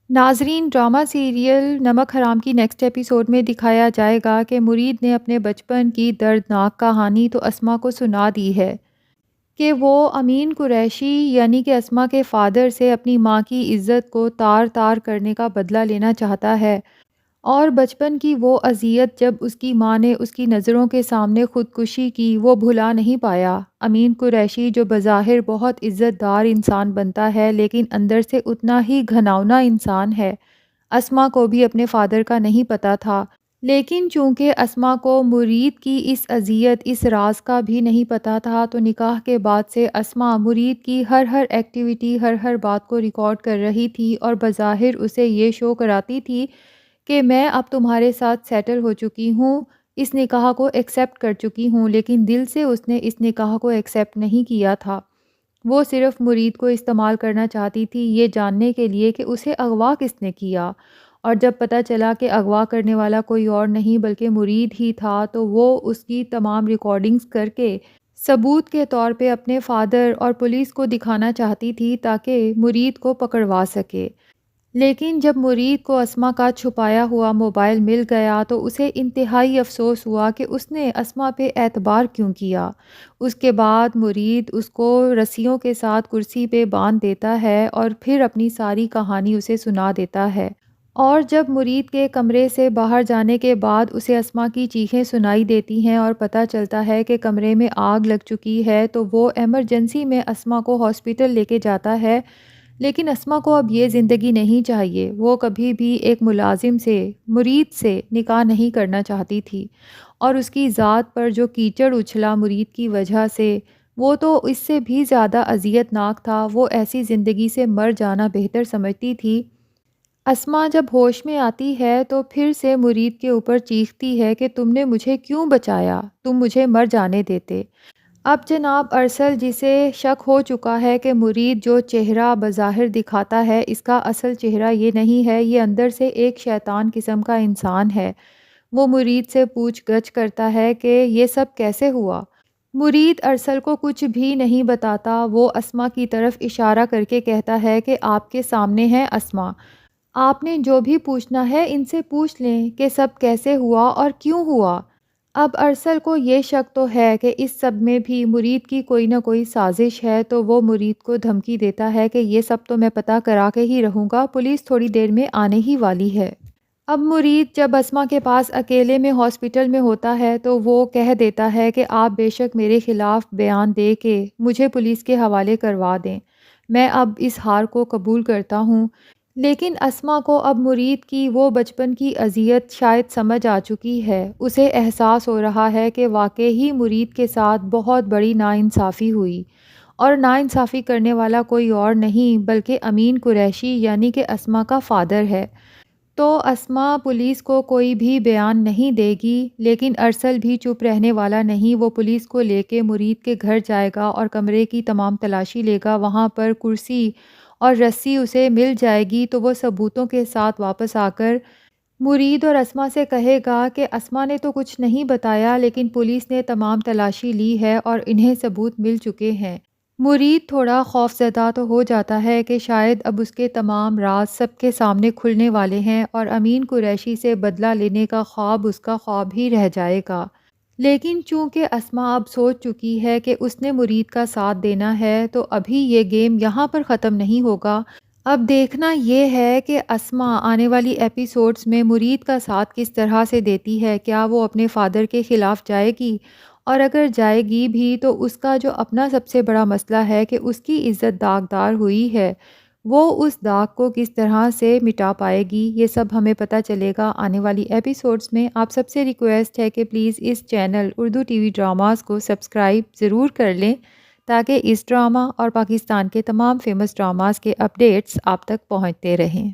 ناظرین، drama serial نمک حرام کی نیکسٹ ایپیسوڈ میں دکھایا جائے گا کہ مرید نے اپنے بچپن کی دردناک کہانی تو اسما کو سنا دی ہے کہ وہ امین قریشی یعنی کہ اسما کے فادر سے اپنی ماں کی عزت کو تار تار کرنے کا بدلہ لینا چاہتا ہے، اور بچپن کی وہ اذیت جب اس کی ماں نے اس کی نظروں کے سامنے خودکشی کی وہ بھلا نہیں پایا۔ امین قریشی جو بظاہر بہت عزت دار انسان بنتا ہے لیکن اندر سے اتنا ہی گھناؤنا انسان ہے۔ اسما کو بھی اپنے فادر کا نہیں پتہ تھا، لیکن چونکہ اسما کو مرید کی اس اذیت اس راز کا بھی نہیں پتہ تھا تو نکاح کے بعد سے اسما مرید کی ہر ایکٹیویٹی ہر بات کو ریکارڈ کر رہی تھی اور بظاہر اسے یہ شو کراتی تھی کہ میں اب تمہارے ساتھ سیٹل ہو چکی ہوں، اس نکاح کو ایکسیپٹ کر چکی ہوں، لیکن دل سے اس نے اس نکاح کو ایکسیپٹ نہیں کیا تھا۔ وہ صرف مرید کو استعمال کرنا چاہتی تھی یہ جاننے کے لیے کہ اسے اغوا کس نے کیا، اور جب پتہ چلا کہ اغوا کرنے والا کوئی اور نہیں بلکہ مرید ہی تھا تو وہ اس کی تمام ریکارڈنگز کر کے ثبوت کے طور پہ اپنے فادر اور پولیس کو دکھانا چاہتی تھی تاکہ مرید کو پکڑوا سکے۔ لیکن جب مرید کو اسما کا چھپایا ہوا موبائل مل گیا تو اسے انتہائی افسوس ہوا کہ اس نے اسما پہ اعتبار کیوں کیا۔ اس کے بعد مرید اس کو رسیوں کے ساتھ کرسی پہ باندھ دیتا ہے اور پھر اپنی ساری کہانی اسے سنا دیتا ہے، اور جب مرید کے کمرے سے باہر جانے کے بعد اسے اسما کی چیخیں سنائی دیتی ہیں اور پتہ چلتا ہے کہ کمرے میں آگ لگ چکی ہے تو وہ ایمرجنسی میں اسما کو ہاسپٹل لے کے جاتا ہے۔ لیکن اسما کو اب یہ زندگی نہیں چاہیے، وہ کبھی بھی ایک ملازم سے مرید سے نکاح نہیں کرنا چاہتی تھی، اور اس کی ذات پر جو کیچڑ اچھلا مرید کی وجہ سے وہ تو اس سے بھی زیادہ اذیت ناک تھا۔ وہ ایسی زندگی سے مر جانا بہتر سمجھتی تھی۔ اسما جب ہوش میں آتی ہے تو پھر سے مرید کے اوپر چیختی ہے کہ تم نے مجھے کیوں بچایا، تم مجھے مر جانے دیتے۔ اب جناب ارسل، جسے شک ہو چکا ہے کہ مرید جو چہرہ بظاہر دکھاتا ہے اس کا اصل چہرہ یہ نہیں ہے، یہ اندر سے ایک شیطان قسم کا انسان ہے، وہ مرید سے پوچھ گچھ کرتا ہے کہ یہ سب کیسے ہوا۔ مرید ارسل کو کچھ بھی نہیں بتاتا، وہ اسما کی طرف اشارہ کر کے کہتا ہے کہ آپ کے سامنے ہے اسما، آپ نے جو بھی پوچھنا ہے ان سے پوچھ لیں کہ سب کیسے ہوا اور کیوں ہوا۔ اب ارسل کو یہ شک تو ہے کہ اس سب میں بھی مرید کی کوئی نہ کوئی سازش ہے، تو وہ مرید کو دھمکی دیتا ہے کہ یہ سب تو میں پتہ کرا کے ہی رہوں گا، پولیس تھوڑی دیر میں آنے ہی والی ہے۔ اب مرید جب اسما کے پاس اکیلے میں ہاسپٹل میں ہوتا ہے تو وہ کہہ دیتا ہے کہ آپ بے شک میرے خلاف بیان دے کے مجھے پولیس کے حوالے کروا دیں، میں اب اس ہار کو قبول کرتا ہوں۔ لیکن اسما کو اب مرید کی وہ بچپن کی اذیت شاید سمجھ آ چکی ہے، اسے احساس ہو رہا ہے کہ واقعی مرید کے ساتھ بہت بڑی ناانصافی ہوئی، اور ناانصافی کرنے والا کوئی اور نہیں بلکہ امین قریشی یعنی کہ اسما کا فادر ہے۔ تو اسما پولیس کو کوئی بھی بیان نہیں دے گی، لیکن ارسل بھی چپ رہنے والا نہیں، وہ پولیس کو لے کے مرید کے گھر جائے گا اور کمرے کی تمام تلاشی لے گا، وہاں پر کرسی اور رسی اسے مل جائے گی تو وہ ثبوتوں کے ساتھ واپس آ کر مرید اور اسما سے کہے گا کہ اسما نے تو کچھ نہیں بتایا لیکن پولیس نے تمام تلاشی لی ہے اور انہیں ثبوت مل چکے ہیں۔ مرید تھوڑا خوف زدہ تو ہو جاتا ہے کہ شاید اب اس کے تمام راز سب کے سامنے کھلنے والے ہیں اور امین قریشی سے بدلہ لینے کا خواب اس کا خواب ہی رہ جائے گا۔ لیکن چونکہ اسما اب سوچ چکی ہے کہ اس نے مرید کا ساتھ دینا ہے تو ابھی یہ گیم یہاں پر ختم نہیں ہوگا۔ اب دیکھنا یہ ہے کہ اسما آنے والی ایپیسوڈز میں مرید کا ساتھ کس طرح سے دیتی ہے، کیا وہ اپنے فادر کے خلاف جائے گی، اور اگر جائے گی بھی تو اس کا جو اپنا سب سے بڑا مسئلہ ہے کہ اس کی عزت داغدار ہوئی ہے، وہ اس داغ کو کس طرح سے مٹا پائے گی، یہ سب ہمیں پتہ چلے گا آنے والی ایپیسوڈز میں۔ آپ سب سے ریکویسٹ ہے کہ پلیز اس channel Urdu TV dramas کو سبسکرائب ضرور کر لیں تاکہ اس ڈرامہ اور پاکستان کے تمام فیمس ڈراماز کے اپڈیٹس آپ تک پہنچتے رہیں۔